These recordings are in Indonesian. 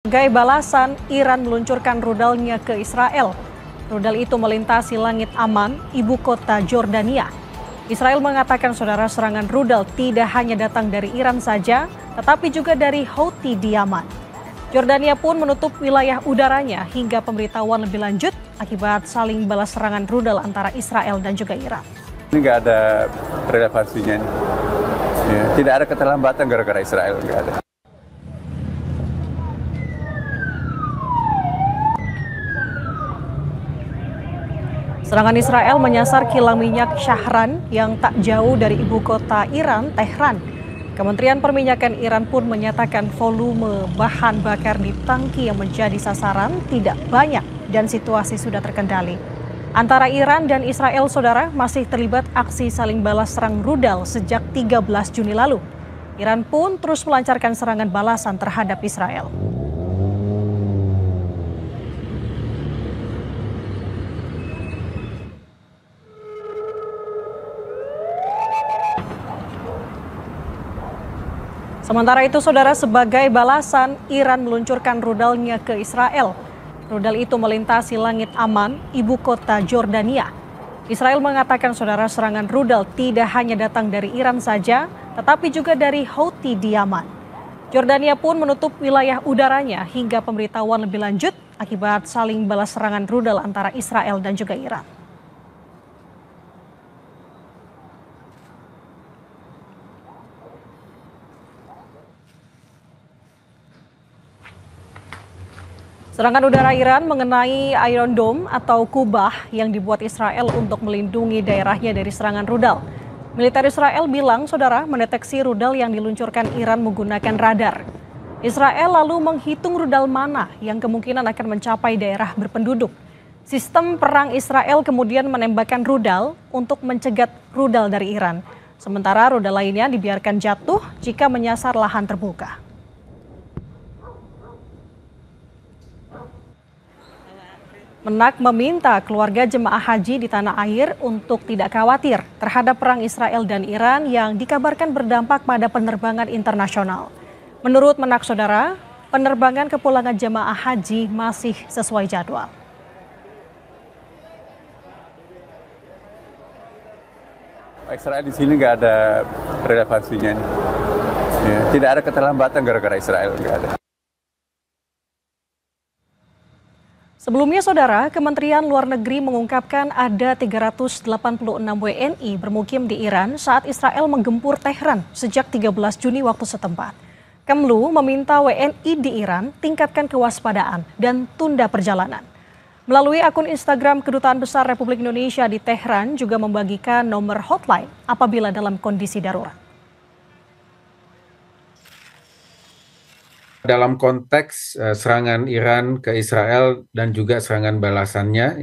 Sebagai balasan, Iran meluncurkan rudalnya ke Israel. Rudal itu melintasi langit Amman, ibu kota Jordania. Israel mengatakan serangan rudal tidak hanya datang dari Iran saja, tetapi juga dari Houthi di Yaman. Jordania pun menutup wilayah udaranya hingga pemberitahuan lebih lanjut akibat saling balas serangan rudal antara Israel dan juga Iran. Ini nggak ada relevansinya. Ya, tidak ada keterlambatan gara-gara Israel, nggak ada. Serangan Israel menyasar kilang minyak Shahran yang tak jauh dari ibu kota Iran, Tehran. Kementerian Perminyakan Iran pun menyatakan volume bahan bakar di tangki yang menjadi sasaran tidak banyak dan situasi sudah terkendali. Antara Iran dan Israel, saudara, masih terlibat aksi saling balas serang rudal sejak 13 Juni lalu. Iran pun terus melancarkan serangan balasan terhadap Israel. Sementara itu, saudara, sebagai balasan, Iran meluncurkan rudalnya ke Israel. Rudal itu melintasi langit Amman, ibu kota Jordania. Israel mengatakan, saudara, serangan rudal tidak hanya datang dari Iran saja, tetapi juga dari Houthi di Yaman. Jordania pun menutup wilayah udaranya hingga pemberitahuan lebih lanjut akibat saling balas serangan rudal antara Israel dan juga Iran. Serangan udara Iran mengenai Iron Dome atau kubah yang dibuat Israel untuk melindungi daerahnya dari serangan rudal. Militer Israel bilang, saudara, mendeteksi rudal yang diluncurkan Iran menggunakan radar. Israel lalu menghitung rudal mana yang kemungkinan akan mencapai daerah berpenduduk. Sistem perang Israel kemudian menembakkan rudal untuk mencegat rudal dari Iran. Sementara rudal lainnya dibiarkan jatuh jika menyasar lahan terbuka. Menak meminta keluarga jemaah haji di tanah air untuk tidak khawatir terhadap perang Israel dan Iran yang dikabarkan berdampak pada penerbangan internasional. Menurut Menak, saudara, penerbangan kepulangan jemaah haji masih sesuai jadwal. Israel di sini nggak ada relevansinya. Ya, tidak ada keterlambatan gara-gara Israel, nggak ada. Sebelumnya, saudara, Kementerian Luar Negeri mengungkapkan ada 386 WNI bermukim di Iran saat Israel menggempur Tehran sejak 13 Juni waktu setempat. Kemlu meminta WNI di Iran tingkatkan kewaspadaan dan tunda perjalanan. Melalui akun Instagram Kedutaan Besar Republik Indonesia di Tehran juga membagikan nomor hotline apabila dalam kondisi darurat. Dalam konteks serangan Iran ke Israel dan juga serangan balasannya,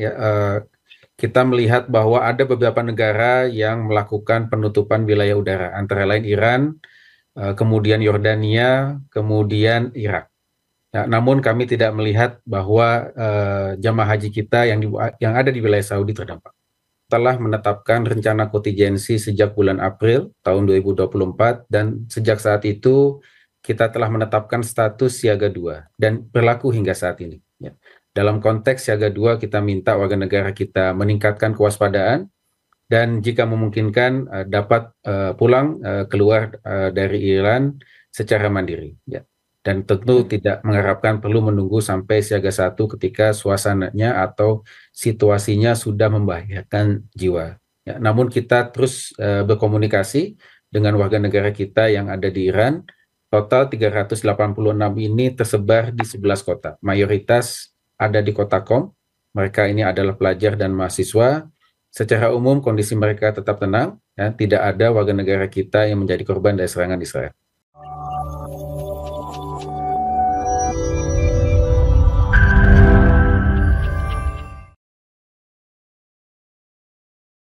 kita melihat bahwa ada beberapa negara yang melakukan penutupan wilayah udara, antara lain Iran, kemudian Yordania, kemudian Irak. Nah, namun kami tidak melihat bahwa jamaah haji kita yang ada di wilayah Saudi terdampak. Telah menetapkan rencana kontingensi sejak bulan April tahun 2024 dan sejak saat itu kita telah menetapkan status siaga 2 dan berlaku hingga saat ini. Ya. Dalam konteks siaga 2 kita minta warga negara kita meningkatkan kewaspadaan dan jika memungkinkan dapat pulang keluar dari Iran secara mandiri. Ya. Dan tentu tidak mengharapkan perlu menunggu sampai siaga 1 ketika suasananya atau situasinya sudah membahayakan jiwa. Ya. Namun kita terus berkomunikasi dengan warga negara kita yang ada di Iran. Total 386 ini tersebar di 11 kota. Mayoritas ada di kota Qom. Mereka ini adalah pelajar dan mahasiswa. Secara umum kondisi mereka tetap tenang. Ya, tidak ada warga negara kita yang menjadi korban dari serangan Israel.